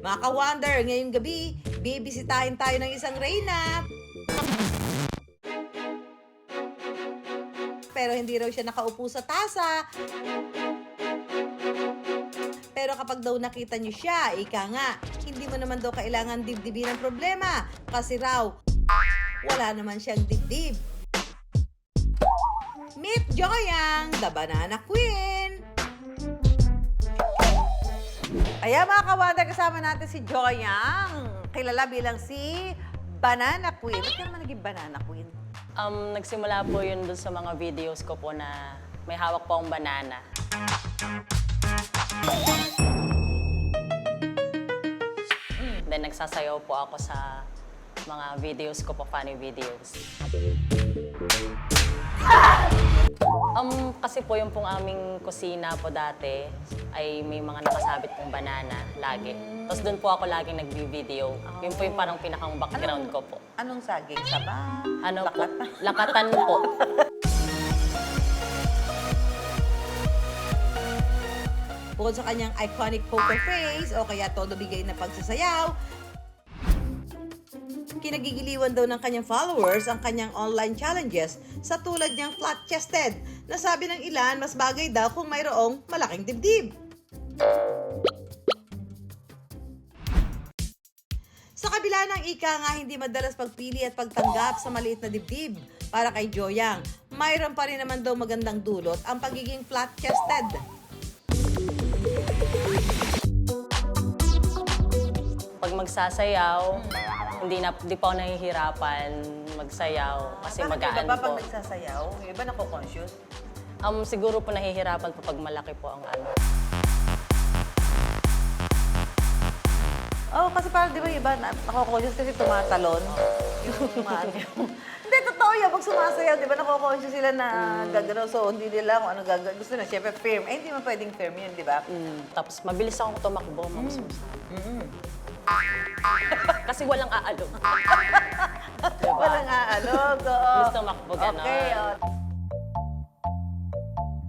Mga ka-wonder, ngayong gabi, bibisitahin tayo ng isang reyna. Pero hindi raw siya nakaupo sa tasa. Pero kapag daw nakita niyo siya, ika nga, hindi mo naman daw kailangan dibdibin ang problema. Kasi raw, wala naman siyang dibdib. Meet Joyang, the Banana Queen! Ayan mga kawanda, kasama natin si Joyang. Kilala bilang si Banana Queen. Ba't ka naman naging Banana Queen? Nagsimula po yun dun sa mga videos ko po na may hawak po akong banana. Then nagsasayaw po ako sa mga videos ko po, funny videos. Kasi po yung pong aming kusina po dati ay may mga nakasabit pong banana lagi. Tapos doon po ako laging nagbi-video. Yun po yung parang pinakang background ko po. Anong saging? Saba? Ano po? Lakatan? Lakatan po. Bukod sa kanyang iconic poker face o kaya todo bigay na pagsasayaw, kinagigiliwan daw ng kanyang followers ang kanyang online challenges sa tulad niyang flat-chested na sabi ng ilan mas bagay daw kung mayroong malaking dibdib. Sa kabila ng ika nga hindi madalas pagpili at pagtanggap sa maliit na dibdib para kay Joyang, mayroon pa rin naman daw magandang dulot ang pagiging flat-chested. Pag magsasayaw, hindi pa ako nahihirapan magsayaw kasi magaan Bakit po. pag nagsasayaw, yung iba nako-conscious? Siguro po nahihirapan po pag malaki po ang ano. Oo, kasi parang di ba yung iba nako-conscious kasi tumatalon. Hindi, totoo yan. Pag sumasayaw, di ba nako-conscious sila na gagano. So, hindi nila kung ano gagawin. Gusto na, syempre, firm. Eh, hindi man pwedeng firm yun, di ba? Tapos mabilis akong tumakbo, mga Kasi walang aalog. Diba? Walang aalog. Oo. Gusto tumakbo, gano'n. Okay.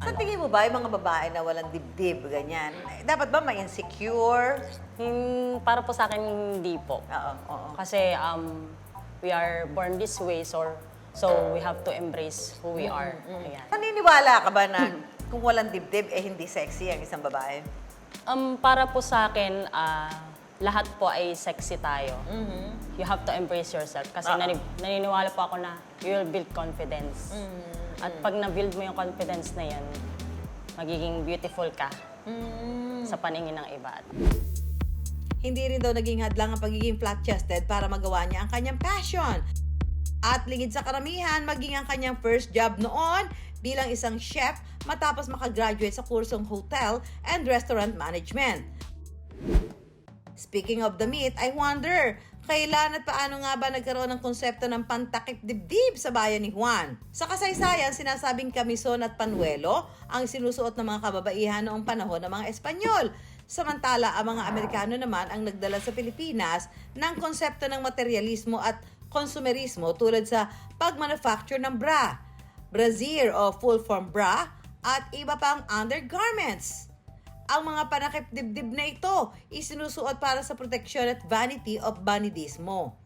Sa tingin mo ba, yung mga babae na walang dibdib, ganyan, dapat ba ma-insecure? Para po sa akin, hindi po. Oo. Kasi we are born this way, so we have to embrace who we are. Ayan. Naniniwala ka ba na kung walang dibdib, eh hindi sexy ang isang babae? Para po sa akin, lahat po ay sexy tayo. You have to embrace yourself. Kasi naniniwala po ako na you will build confidence. At pag na-build mo yung confidence na yan, magiging beautiful ka sa paningin ng iba. Hindi rin daw naging hadlang ang pagiging flat-chested para magawa niya ang kanyang passion. At lingid sa karamihan, maging ang kanyang first job noon bilang isang chef matapos makagraduate sa kursong Hotel and Restaurant Management. Speaking of the meat, I wonder, kailan at paano nga ba nagkaroon ng konsepto ng pantakip dibdib sa bayan ni Juan? Sa kasaysayan, sinasabing kamison at panuelo ang sinusuot ng mga kababaihan noong panahon ng mga Espanyol. Samantala, ang mga Amerikano naman ang nagdala sa Pilipinas ng konsepto ng materialismo at konsumerismo tulad sa pagmanufacture ng bra, brassiere o full-form bra, at iba pang undergarments. Ang mga panakip dibdib na ito isinusuot para sa proteksyon at vanity of vanidismo.